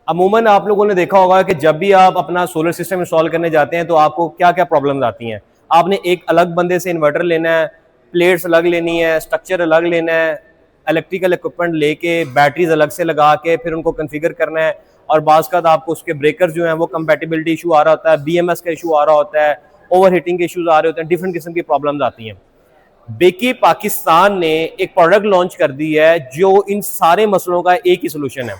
अमूमन आप लोगों ने देखा होगा कि जब भी आप अपना सोलर सिस्टम इंस्टॉल करने जाते हैं तो आपको क्या क्या प्रॉब्लम्स आती हैं। आपने एक अलग बंदे से इन्वर्टर लेना है, प्लेट्स अलग लेनी है, स्ट्रक्चर अलग लेना है, इलेक्ट्रिकल इक्विपमेंट लेके बैटरीज अलग से लगा के फिर उनको कन्फिगर करना है, और बाज़ का आपको उसके ब्रेकर जो हैं वो कंपेटिबिलिटी इशू आ रहा होता है, BMS का इशू आ रहा होता है, ओवर हीटिंग के इशूज आ रहे होते हैं, डिफरेंट किस्म की प्रॉब्लम्स आती हैं। बेकी पाकिस्तान ने एक प्रोडक्ट लॉन्च कर दी है जो इन सारे मसलों का एक ही सोल्यूशन है।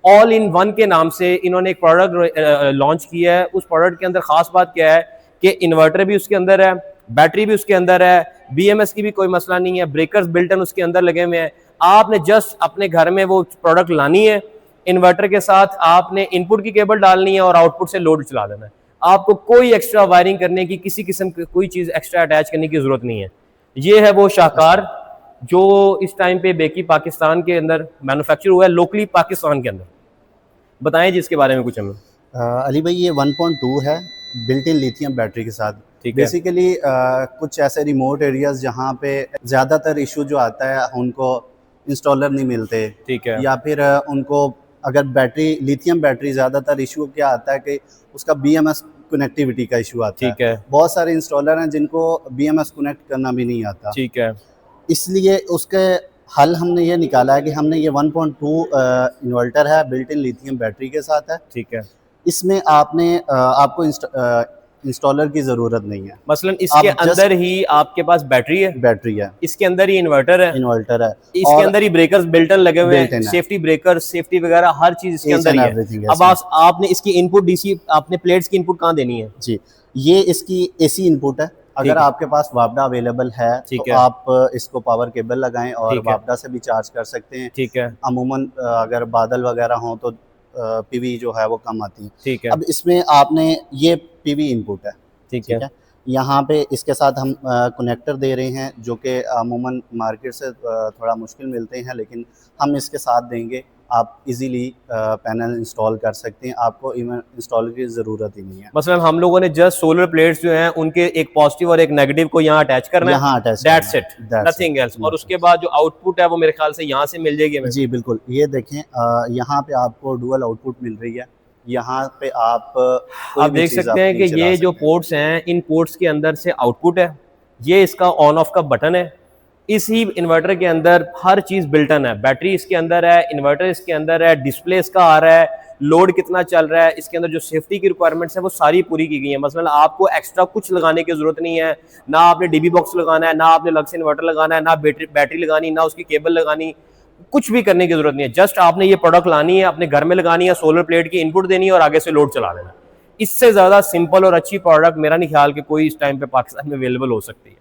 ऑल इन वन के नाम से इन्होंने एक प्रोडक्ट लॉन्च किया है। उस प्रोडक्ट के अंदर खास बात क्या है कि इन्वर्टर भी उसके अंदर है, बैटरी भी उसके अंदर है, BMS की भी कोई मसला नहीं है, ब्रेकर्स बिल्ट इन उसके अंदर लगे हुए हैं। आपने जस्ट अपने घर में वो प्रोडक्ट लानी है, इन्वर्टर के साथ आपने इनपुट की केबल डालनी है और आउटपुट से लोड चला देना है। आपको कोई एक्स्ट्रा वायरिंग करने की, किसी किस्म की कोई चीज़ एक्स्ट्रा अटैच करने की जरूरत नहीं है। ये है वो शाहकार जो इस टाइम पे बेकी पाकिस्तान के अंदर मैन्युफैक्चर हुआ है, लोकली पाकिस्तान के अंदर। बताएं जी इसके बारे में कुछ हमें। अली भाई, ये 1.2 है, बिल्ट इन लिथियम बैटरी के साथ। ठीक है। बेसिकली कुछ ऐसे रिमोट एरियाज जहाँ पे ज़्यादातर इशू जो आता है उनको इंस्टॉलर नहीं मिलते। ठीक है। या फिर उनको अगर बैटरी लिथियम बैटरी ज़्यादातर इशू क्या आता है कि उसका BMS कनेक्टिविटी का इशू आता है। ठीक है। बहुत सारे इंस्टॉलर हैं जिनको BMS कनेक्ट करना भी नहीं आता। ठीक है। इसलिए उसके हल हमने ये निकाला है कि हमने ये 1.2 इन्वर्टर है, बिल्ट इन लिथियम बैटरी के साथ है। ठीक है। इसमें आपको इंस्टॉलर की ज़रूरत नहीं है। मसलन इसके अंदर ही आपके पास बैटरी है, इसके अंदर ही इन्वर्टर है, इसके अंदर ही ब्रेकर्स बिल्ट इन लगे हुए हैं, सेफ्टी ब्रेकर, सेफ्टी वगैरह हर चीज इसके अंदर ही है। अब आपने इसकी इनपुट DC, आपने प्लेट्स की इनपुट कहाँ देनी है? जी, ये इसकी AC इनपुट है। अगर आपके पास वापडा अवेलेबल है तो आप इसको पावर केबल लगाएं और वापडा से भी चार्ज कर सकते हैं। ठीक है। अमूमन अगर बादल वगैरह हों तो PV जो है वो कम आती है। ठीक है। अब इसमें आपने ये PV इनपुट है। ठीक है। यहाँ पे इसके साथ हम कनेक्टर दे रहे हैं जो कि अमूमन मार्केट से थोड़ा मुश्किल मिलते हैं, लेकिन हम इसके साथ देंगे। आप इजीली पैनल इंस्टॉल कर सकते हैं, आपको इवन इंस्टॉल की ज़रूरत ही नहीं है। मतलब हम लोगों ने जस्ट सोलर प्लेट्स जो हैं उनके एक पॉजिटिव और एक नेगेटिव को यहाँ अटैच करना है, दैट्स इट, नथिंग एल्स। और उसके बाद जो आउटपुट है वो मेरे ख्याल से यहाँ से मिल जाएगी हमें। जी बिल्कुल, ये देखें, यहाँ पे आपको डुअल आउटपुट मिल रही है। यहाँ पे आप देख सकते हैं कि ये जो पोर्ट्स हैं, इन पोर्ट्स के अंदर से आउटपुट है, ये इसका ऑन ऑफ का बटन है। इसी इन्वर्टर के अंदर हर चीज़ बिल्ट इन है, बैटरी इसके अंदर है, इन्वर्टर इसके अंदर है, डिस्प्ले इसका आ रहा है, लोड कितना चल रहा है, इसके अंदर जो सेफ्टी की रिक्वायरमेंट्स है वो सारी पूरी की गई है। मतलब आपको एक्स्ट्रा कुछ लगाने की जरूरत नहीं है, ना आपने DB बॉक्स लगाना है, ना आपने अलग से इन्वर्टर लगाना है, ना बैटरी लगानी, ना उसकी केबल लगानी, कुछ भी करने की जरूरत नहीं है। जस्ट आपने ये प्रोडक्ट लानी है, अपने घर में लगानी है, सोलर प्लेट की इनपुट देनी है और आगे से लोड चला देना। इससे ज़्यादा सिंपल और अच्छी प्रोडक्ट मेरा नहीं ख्याल कि कोई इस टाइम पे पाकिस्तान में अवेलेबल हो सकती है।